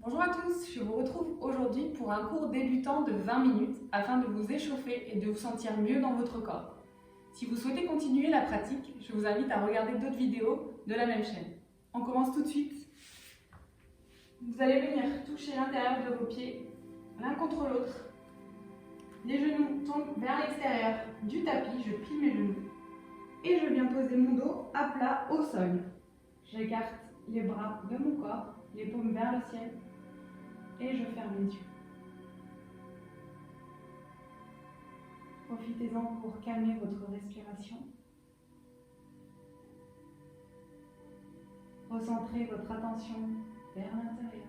Bonjour à tous, je vous retrouve aujourd'hui pour un cours débutant de 20 minutes afin de vous échauffer et de vous sentir mieux dans votre corps. Si vous souhaitez continuer la pratique, je vous invite à regarder d'autres vidéos de la même chaîne. On commence tout de suite. Vous allez venir toucher l'intérieur de vos pieds l'un contre l'autre. Les genoux tombent vers l'extérieur du tapis, je plie mes genoux et je viens poser mon dos à plat au sol. J'écarte les bras de mon corps, les paumes vers le ciel et je ferme les yeux. Profitez-en pour calmer votre respiration. Recentrez votre attention vers l'intérieur,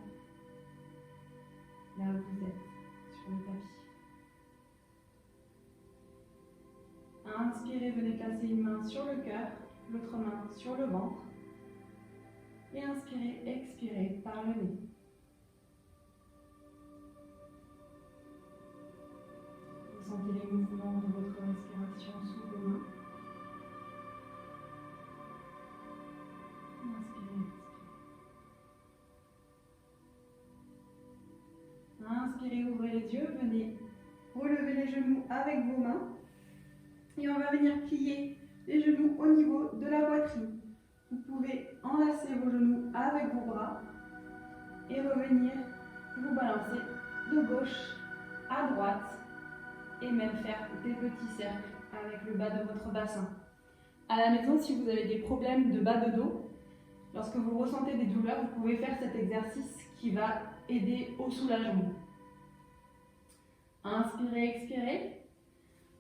là où vous êtes, sur le tapis. Inspirez, venez placer une main sur le cœur, l'autre main sur le ventre. Et inspirez, expirez par le nez. Ressentez les mouvements de votre respiration sous vos mains. Inspirez, expirez. Inspirez, ouvrez les yeux, venez relever les genoux avec vos mains. Et on va venir plier les genoux au niveau de la poitrine. Vous pouvez enlacer vos genoux avec vos bras et revenir vous balancer de gauche à droite et même faire des petits cercles avec le bas de votre bassin. À la maison, si vous avez des problèmes de bas de dos, lorsque vous ressentez des douleurs, vous pouvez faire cet exercice qui va aider au soulagement. Inspirez, expirez.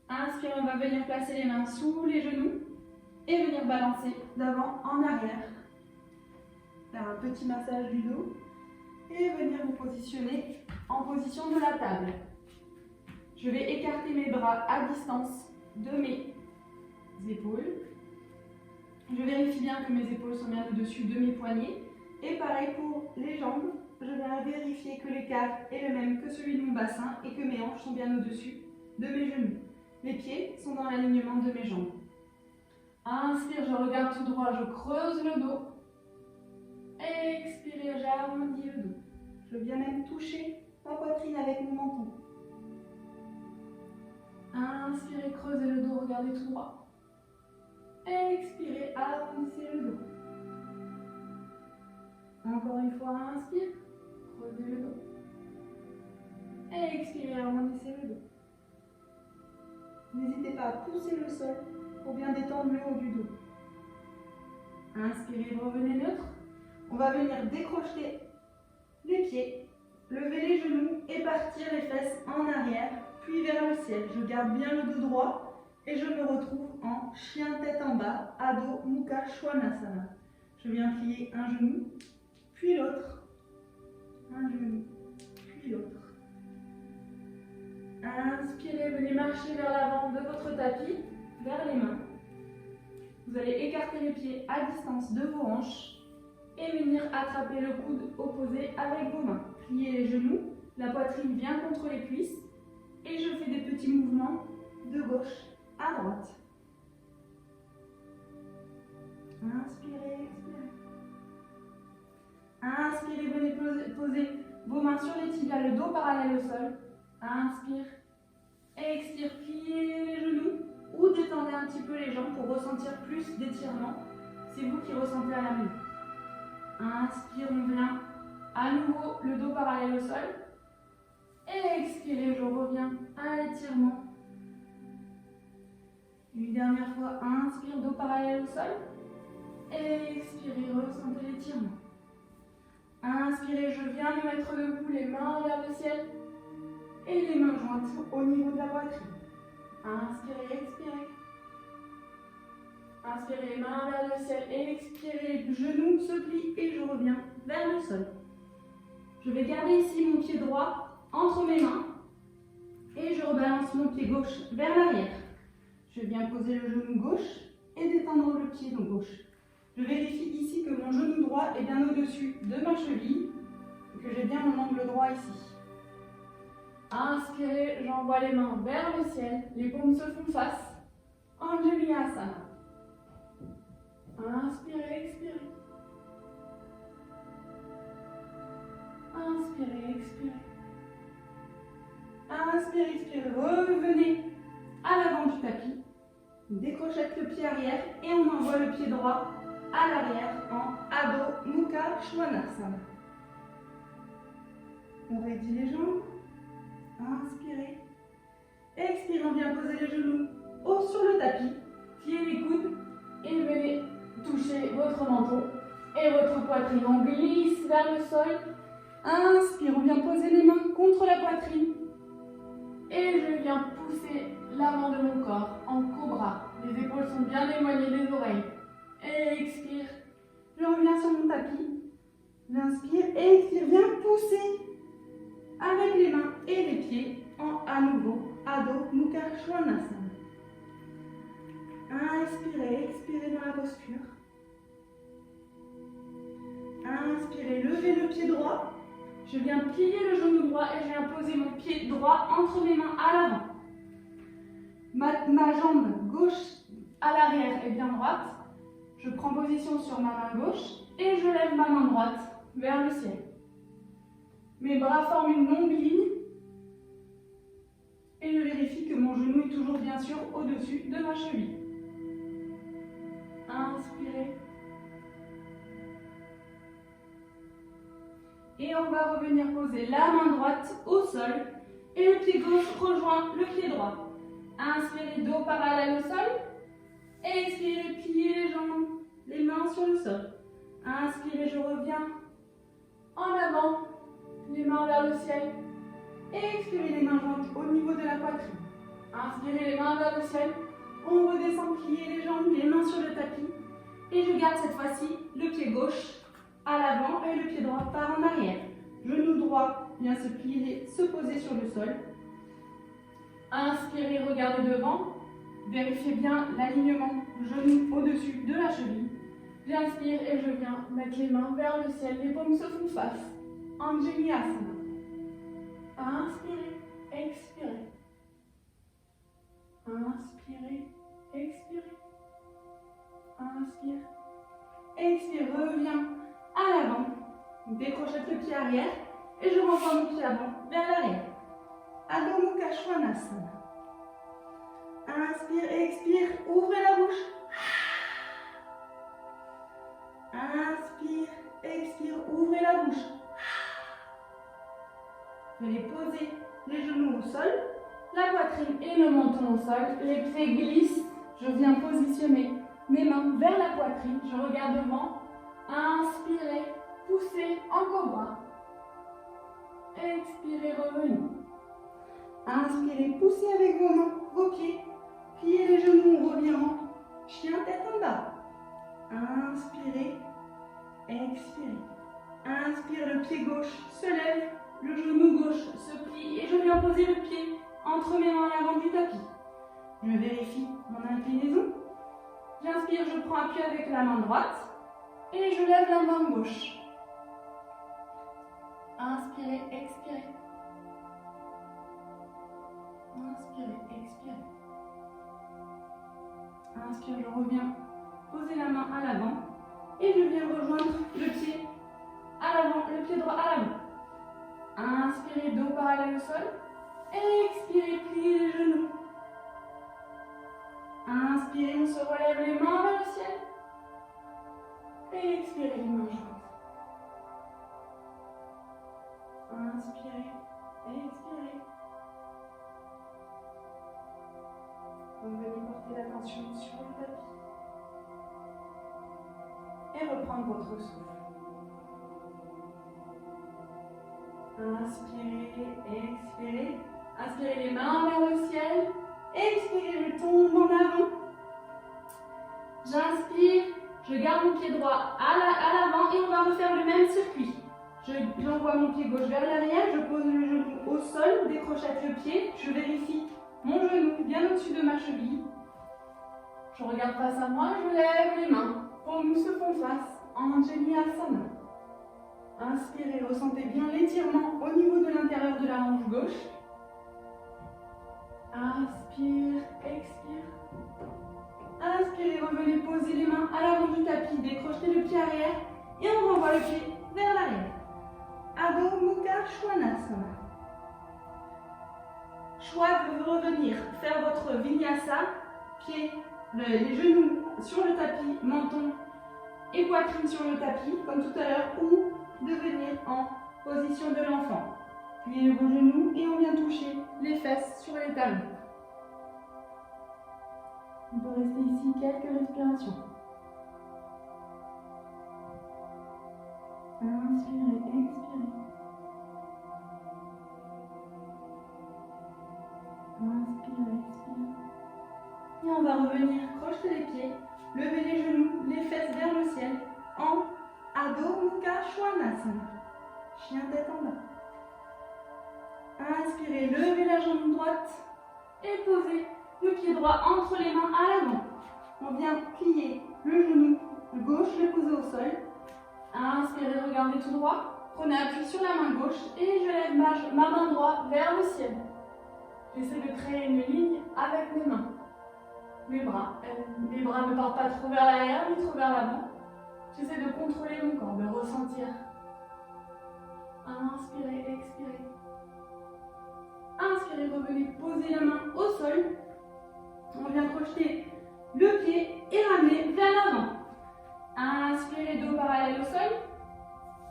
Inspirez, on va venir placer les mains sous les genoux et venir balancer d'avant en arrière. Faire un petit massage du dos et venir vous positionner en position de la table. Je vais écarter mes bras à distance de mes épaules. Je vérifie bien que mes épaules sont bien au-dessus de mes poignets. Et pareil pour les jambes, je viens vérifier que l'écart est le même que celui de mon bassin et que mes hanches sont bien au-dessus de mes genoux. Les pieds sont dans l'alignement de mes jambes. Inspire, je regarde tout droit, je creuse le dos. Expire, j'arrondis le dos. Je viens même toucher ma poitrine avec mon menton. Inspirez, creusez le dos, regardez tout droit. Expirez, arrondissez le dos. Encore une fois, inspire, creusez le dos. Expirez, arrondissez le dos. N'hésitez pas à pousser le sol pour bien détendre le haut du dos. Inspirez, revenez neutre. On va venir décrocher les pieds, lever les genoux et partir les fesses en arrière, puis vers le ciel. Je garde bien le dos droit et je me retrouve en chien tête en bas, Adho Mukha Svanasana. Je viens plier un genou, puis l'autre. Un genou, puis l'autre. Inspirez, venez marcher vers l'avant de votre tapis, vers les mains. Vous allez écarter les pieds à distance de vos hanches et venir attraper le coude opposé avec vos mains. Pliez les genoux, la poitrine vient contre les cuisses et je fais des petits mouvements de gauche à droite. Inspirez, expirez. Inspirez, venez poser vos mains sur les tibias, le dos parallèle au sol. Inspire, expire, pliez les genoux ou détendez un petit peu les jambes pour ressentir plus d'étirement. C'est vous qui ressentez à la main. Inspire, on vient à nouveau le dos parallèle au sol. Expirez, je reviens à l'étirement. Une dernière fois, inspire, dos parallèle au sol. Expirez, ressentez l'étirement. Inspirez, je viens me mettre debout, les mains vers le ciel. Et les mains jointes au niveau de la poitrine. Inspirez, expirez. Inspirez, les mains vers le ciel. Expirez, genoux se plient et je reviens vers le sol. Je vais garder ici mon pied droit entre mes mains. Et je rebalance mon pied gauche vers l'arrière. Je viens poser le genou gauche et détendre le pied gauche. Je vérifie ici que mon genou droit est bien au-dessus de ma cheville et que j'ai bien mon angle droit ici. Inspirez, j'envoie les mains vers le ciel, les paumes se font face. Anjalinasana. Inspirez, expirez. Inspirez. Inspirez, expirez. Inspirez, expirez. Revenez à l'avant du tapis. Décrochette le pied arrière et on envoie le pied droit à l'arrière en Adho Mukha Svanasana. On raidit les jambes. Inspirez. Expirez, on vient poser les genoux haut sur le tapis. Pliez les coudes et venez toucher votre menton et votre poitrine. On glisse vers le sol. Inspire, on vient poser les mains contre la poitrine. Et je viens pousser l'avant de mon corps en cobra. Les épaules sont bien éloignées des oreilles. Et expire. Je reviens sur mon tapis. J'inspire et expire. Viens pousser avec les mains et les pieds en à nouveau Adho Mukha Svanasana. Inspirez, expirez dans la posture. Inspirez, levez le pied droit. Je viens plier le genou droit et je viens poser mon pied droit entre mes mains à l'avant. Ma jambe gauche à l'arrière est bien droite. Je prends position sur ma main gauche et je lève ma main droite vers le ciel. Mes bras forment une longue ligne et je vérifie que mon genou est toujours bien sûr au-dessus de ma cheville. Inspirez. Et on va revenir poser la main droite au sol et le pied gauche rejoint le pied droit. Inspirez, dos parallèle au sol. Expirez, pliez les jambes, les mains sur le sol. Inspirez, je reviens en avant, les mains vers le ciel. Expirez, les mains jointes au niveau de la poitrine. Inspirez, les mains vers le ciel. On redescend, pliez les jambes, les mains sur le tapis. Et je garde cette fois-ci le pied gauche à l'avant et le pied droit part en arrière. Genou droit vient se plier, se poser sur le sol. Inspirez, regardez devant. Vérifiez bien l'alignement genou au-dessus de la cheville. J'inspire et je viens mettre les mains vers le ciel. Les paumes se font face. Anjali Asana. Inspirez, expirez. Inspirez, expirez. Inspire, expire, reviens à l'avant. Décrochette le pied arrière et je renvoie mon pied avant vers l'arrière. Adho Mukha Svanasana. Inspire, expire, ouvrez la bouche. Inspire, expire, ouvrez la bouche. Venez poser les genoux au sol, la poitrine et le menton au sol. Les pieds glissent. Je viens positionner mes mains vers la poitrine. Je regarde devant. Inspirez, poussez en cobra. Expirez, revenez. Inspirez, poussez avec vos mains, vos pieds. Pliez les genoux, on revient en chien tête en bas. Inspirez, expirez. Inspire, le pied gauche se lève, le genou gauche se plie et je viens poser le pied entre mes mains à l'avant du tapis. Je vérifie mon inclinaison. J'inspire, je prends appui avec la main droite et je lève la main gauche. Inspirez, expirez. Inspirez, expirez. Inspire, je reviens poser la main à l'avant et je viens rejoindre le pied à l'avant, le pied droit à l'avant. Inspirez, dos parallèle au sol. Expirez, pliez les genoux. Inspirez, on se relève les mains vers le ciel. Et expirez, les mains jointes. Inspirez, expirez. Vous venez porter l'attention sur le tapis. Et reprendre votre souffle. Inspirez, expirez. Inspirez les mains vers le ciel. Expirez, je tombe en avant. J'inspire, je garde mon pied droit à l'avant et on va refaire le même circuit. J'envoie mon pied gauche vers l'arrière, je pose le genou au sol, décrochette le pied, je vérifie mon genou bien au-dessus de ma cheville. Je regarde face à moi, je lève les mains, paumes se font face, Anjali Asana. Inspirez, ressentez bien l'étirement au niveau de l'intérieur de la hanche gauche. Inspire, expire. Inspirez, revenez poser les mains à l'avant du tapis, décrochez le pied arrière et on renvoie le pied vers l'arrière. Adho Mukha Svanasana. Choix de revenir faire votre vinyasa, pieds, les genoux sur le tapis, menton et poitrine sur le tapis, comme tout à l'heure, ou de venir en position de l'enfant. Pliez vos genoux et on vient toucher les fesses sur les talons. On peut rester ici quelques respirations. Inspirez, expirez. Inspirez, expirez. Et on va revenir crocheter les pieds, lever les genoux, les fesses vers le ciel en Adho Mukha Svanasana. Chien tête en bas. Inspirez, levez la jambe droite et posez le pied droit entre les mains à l'avant. On vient plier le genou gauche, le poser au sol. Inspirez, regardez tout droit. Prenez appui sur la main gauche et je lève ma main droite vers le ciel. J'essaie de créer une ligne avec mes mains. Mes bras ne partent pas trop vers l'arrière ni trop vers l'avant. J'essaie de contrôler mon corps, de ressentir. Inspirez, expirez. Inspirez, revenez, posez la main au sol. On vient projeter le pied et ramener vers l'avant. Inspirez, dos parallèle au sol.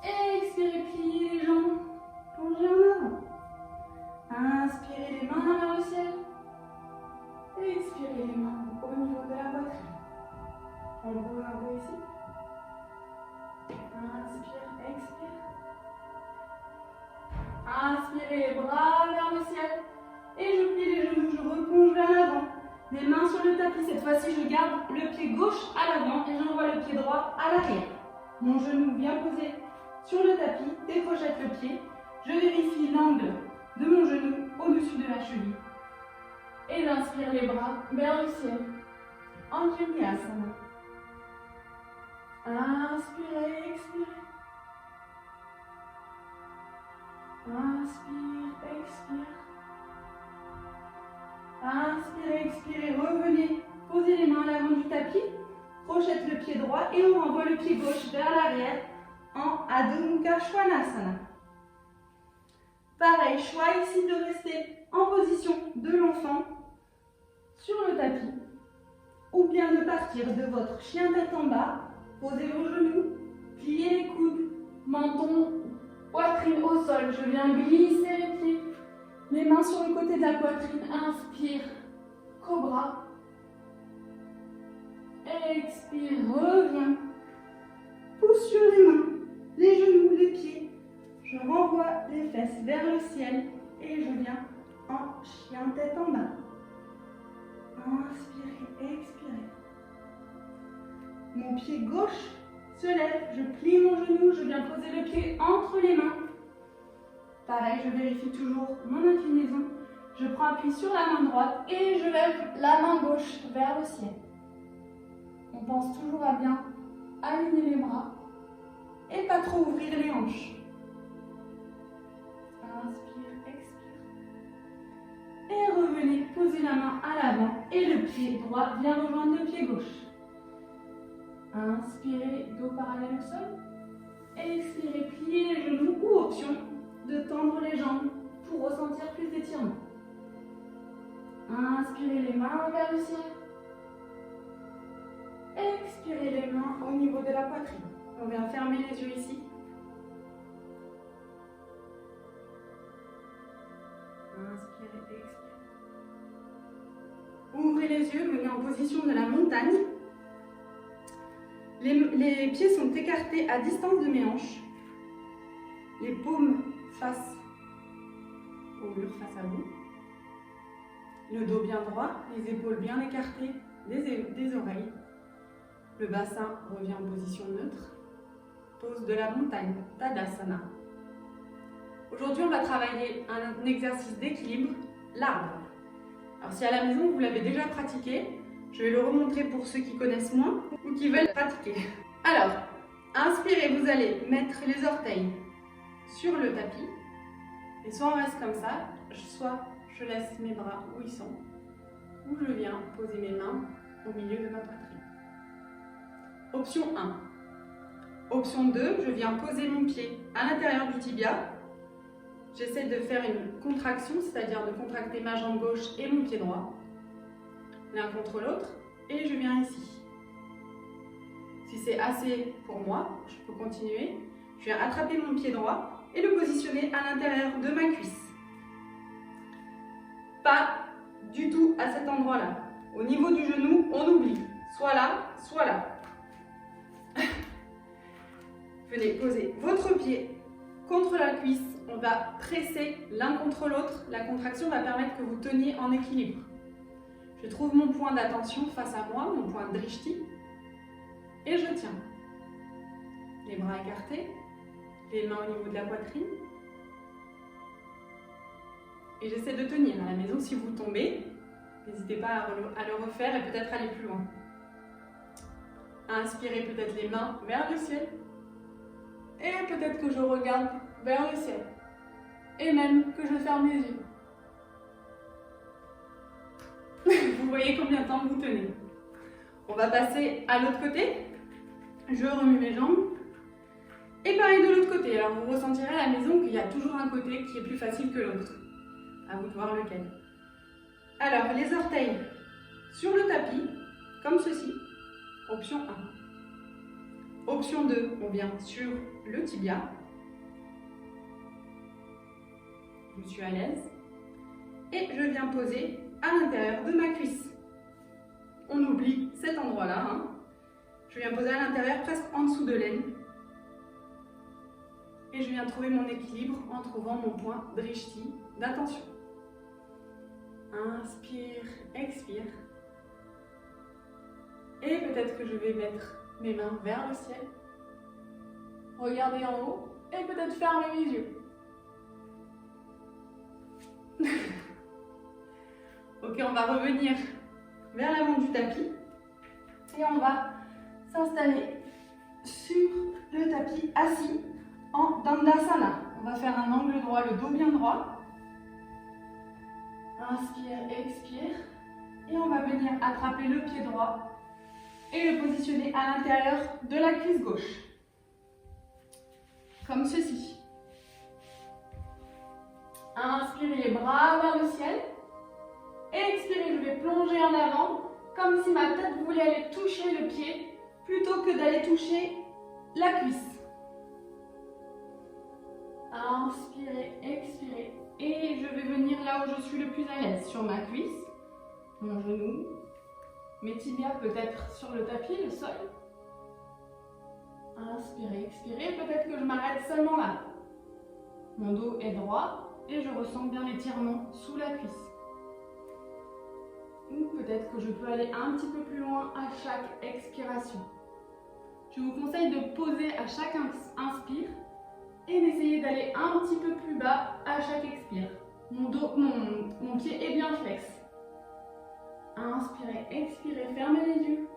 Expirez, pliez les jambes, plongez en avant. Inspirez, les mains vers le ciel. Expirez, les mains au niveau de la poitrine. On roule un peu ici. Inspire, expire. Inspirez, bras vers le ciel. Et je plie les genoux, je replonge vers l'avant. Les mains sur le tapis, cette fois-ci je garde le pied gauche à l'avant et j'envoie le pied droit à l'arrière. Mon genou bien posé sur le tapis, décrochette le pied. Je vérifie l'angle de mon genou au-dessus de la cheville. Et j'inspire les bras vers le ciel. En Vinyasana. Inspirez, expirez. Inspire, expire. Inspirez, expirez, revenez, posez les mains à l'avant du tapis, crochette le pied droit et on renvoie le pied gauche vers l'arrière en Adho Mukha Svanasana. Pareil, choix ici de rester en position de l'enfant sur le tapis ou bien de partir de votre chien tête en bas, posez vos genoux, pliez les coudes, menton, poitrine au sol. Je viens glisser les pieds. Les mains sur le côté de la poitrine, inspire, cobra. Expire, reviens. Pousse sur les mains, les genoux, les pieds. Je renvoie les fesses vers le ciel et je viens en chien tête en bas. Inspirez, expirez. Mon pied gauche se lève, je plie mon genou, je viens poser le pied entre les mains. Pareil, je vérifie toujours mon inclinaison. Je prends appui sur la main droite et je lève la main gauche vers le ciel. On pense toujours à bien aligner les bras et pas trop ouvrir les hanches. Inspire, expire. Et revenez, posez la main à l'avant et le pied droit vient rejoindre le pied gauche. Inspirez, dos parallèle au sol. Expirez, pliez les genoux ou option de tendre les jambes pour ressentir plus d'étirement. Inspirez les mains vers le ciel. Expirez les mains au niveau de la poitrine. On vient fermer les yeux ici. Inspirez, expirez. Ouvrez les yeux, venez en position de la montagne. Les pieds sont écartés à distance de mes hanches. Les paumes face au mur, face à vous. Le dos bien droit, les épaules bien écartées des oreilles. Le bassin revient en position neutre. Pose de la montagne, Tadasana. Aujourd'hui, on va travailler un exercice d'équilibre, l'arbre. Alors si à la maison, vous l'avez déjà pratiqué, je vais le remontrer pour ceux qui connaissent moins ou qui veulent pratiquer. Alors, inspirez, vous allez mettre les orteils sur le tapis. Et soit on reste comme ça, soit je laisse mes bras où ils sont, ou je viens poser mes mains au milieu de ma poitrine. Option 1. Option 2, je viens poser mon pied à l'intérieur du tibia j'essaie de faire une contraction, c'est-à-dire de contracter ma jambe gauche et mon pied droit, l'un contre l'autre, et je viens ici. Si c'est assez pour moi, je peux continuer. Je viens attraper mon pied droit et le positionner à l'intérieur de ma cuisse. Pas du tout à cet endroit-là. Au niveau du genou, on oublie. Soit là, soit là. Venez poser votre pied contre la cuisse. On va presser l'un contre l'autre. La contraction va permettre que vous teniez en équilibre. Je trouve mon point d'attention face à moi, mon point de drishti, et je tiens. Les bras écartés, les mains au niveau de la poitrine. Et j'essaie de tenir. À la maison, si vous tombez, n'hésitez pas à le refaire et peut-être aller plus loin. Inspirez peut-être les mains vers le ciel. Et peut-être que je regarde vers le ciel. Et même que je ferme les yeux. Vous voyez combien de temps vous tenez. On va passer à l'autre côté. Je remue mes jambes. Et pareil de l'autre côté. Alors vous ressentirez à la maison qu'il y a toujours un côté qui est plus facile que l'autre. À vous de voir lequel. Alors les orteils sur le tapis, comme ceci. Option 1. Option 2, on vient sur le tibia. Je suis à l'aise. Et je viens poser à l'intérieur de ma cuisse. On oublie cet endroit-là. Hein. Je viens poser à l'intérieur, presque en dessous de l'aine. Et je viens trouver mon équilibre en trouvant mon point drishti d'attention. Inspire, expire. Et peut-être que je vais mettre mes mains vers le ciel. Regarder en haut et peut-être fermer mes yeux. Ok, on va revenir vers l'avant du tapis et on va s'installer sur le tapis assis en Dandasana. On va faire un angle droit, le dos bien droit. Inspire, expire. Et on va venir attraper le pied droit et le positionner à l'intérieur de la cuisse gauche. Comme ceci. Inspirez les bras vers le ciel. Expirez, je vais plonger en avant, comme si ma tête voulait aller toucher le pied, plutôt que d'aller toucher la cuisse. Inspirez, expirez. Et je vais venir là où je suis le plus à l'aise, sur ma cuisse, mon genou, mes tibias peut-être sur le tapis, le sol. Inspirez, expirez, peut-être que je m'arrête seulement là. Mon dos est droit et je ressens bien l'étirement sous la cuisse. Ou peut-être que je peux aller un petit peu plus loin à chaque expiration. Je vous conseille de poser à chaque inspire et d'essayer d'aller un petit peu plus bas à chaque expire. Mon pied est bien flex. Inspirez, expirez, fermez les yeux.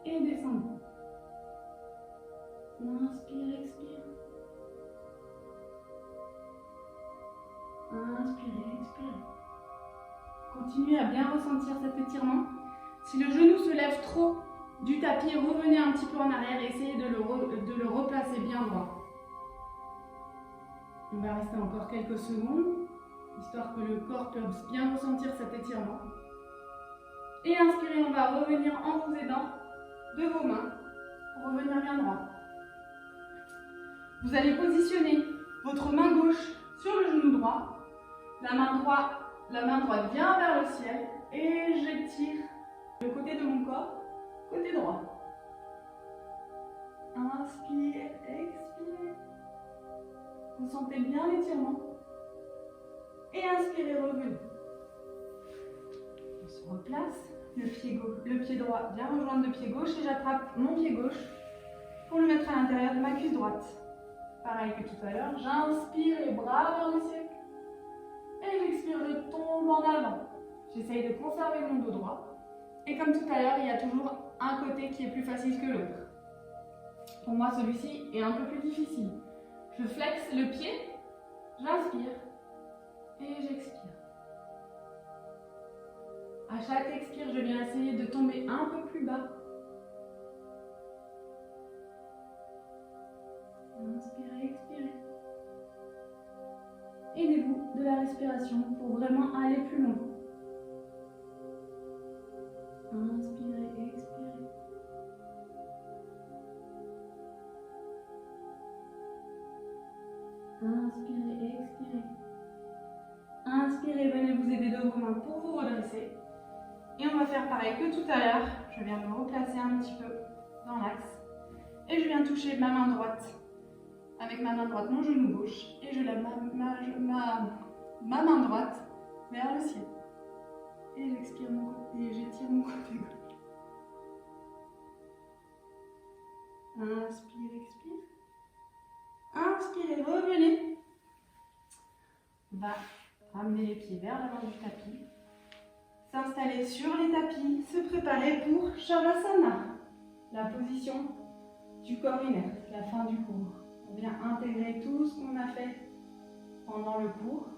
Et descendez. Inspire, expire. Inspirez, expirez. Continuez à bien ressentir cet étirement. Si le genou se lève trop du tapis, revenez un petit peu en arrière et essayez de le replacer bien droit. On va rester encore quelques secondes, histoire que le corps puisse bien ressentir cet étirement. Et inspirez, on va revenir en vous aidant de vos mains pour revenir bien droit. Vous allez positionner votre main gauche sur le genou droit, la main droite vient vers le ciel et j'étire le côté de mon corps, côté droit. Inspire, expire. Vous sentez bien l'étirement. Et inspirez, revenez. On se replace. Le pied droit vient rejoindre le pied gauche et j'attrape mon pied gauche pour le mettre à l'intérieur de ma cuisse droite. Pareil que tout à l'heure, j'inspire les bras vers le ciel. Et j'expire, je tombe en avant. J'essaye de conserver mon dos droit. Et comme tout à l'heure, il y a toujours un côté qui est plus facile que l'autre. Pour moi, celui-ci est un peu plus difficile. Je flexe le pied, j'inspire et j'expire. À chaque expire, je viens essayer de tomber un peu plus bas. Inspirez, expirez. Aidez-vous de la respiration pour vraiment aller plus loin. Inspirez, expirez. Inspirez, expirez. Inspirez, venez vous aider de vos mains pour vous redresser. Et on va faire pareil que tout à l'heure. Je viens me replacer un petit peu dans l'axe. Et je viens toucher ma main droite. Avec ma main droite, mon genou gauche. Et je lève ma main droite vers le ciel. Et j'expire mon côté, et j'étire mon côté gauche. Inspire, expire. Inspirez, revenez. On va ramener les pieds vers l'avant du tapis. S'installer sur les tapis, se préparer pour Shavasana, la position du corps inerte, la fin du cours. On vient intégrer tout ce qu'on a fait pendant le cours.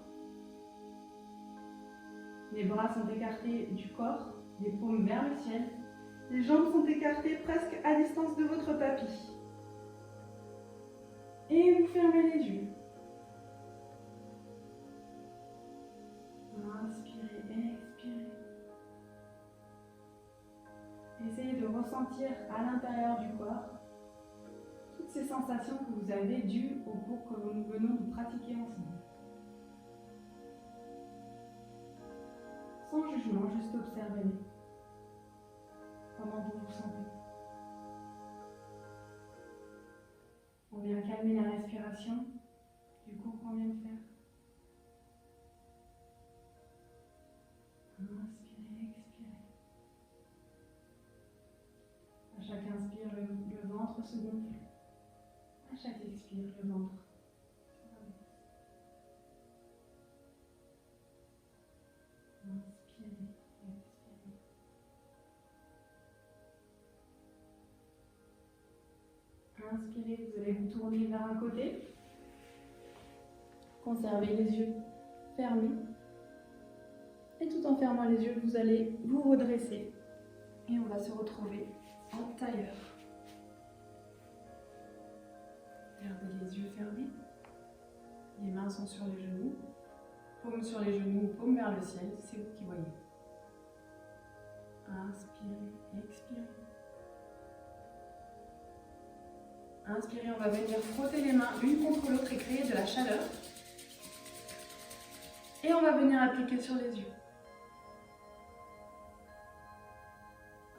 Les bras sont écartés du corps, les paumes vers le ciel. Les jambes sont écartées presque à distance de votre tapis. Et vous fermez les yeux. Inspirez, expirez. Essayez de ressentir à l'intérieur du corps toutes ces sensations que vous avez dues au cours que nous venons de pratiquer ensemble. Sans jugement, juste observez-les. Comment vous vous sentez. On vient calmer la respiration du cours qu'on vient de faire. Inspirez, expirez. À chaque inspire, le ventre se gonfle. À chaque expire, le ventre se rabaisse. Inspirez, expirez. Inspirez, vous allez vous tourner vers un côté. Conservez les yeux fermés. Et tout en fermant les yeux, vous allez vous redresser. Et on va se retrouver en tailleur. Gardez les yeux fermés. Les mains sont sur les genoux. Paume sur les genoux, paume vers le ciel. C'est vous qui voyez. Inspirez, expirez. Inspirez, on va venir frotter les mains l'une contre l'autre et créer de la chaleur. Et on va venir appliquer sur les yeux.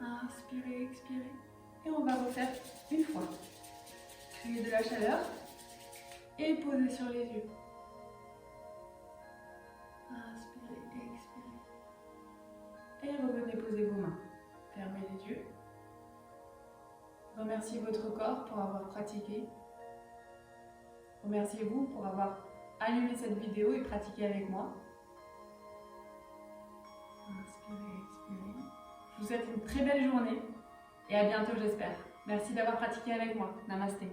Inspirez, expirez. Et on va refaire une fois. Créer de la chaleur et poser sur les yeux. Inspirez, expirez. Et revenez poser vos mains. Fermez les yeux. Remerciez votre corps pour avoir pratiqué. Remerciez-vous pour avoir allumé cette vidéo et pratiqué avec moi. Inspirez, expirez. Je vous souhaite une très belle journée et à bientôt j'espère. Merci d'avoir pratiqué avec moi. Namasté.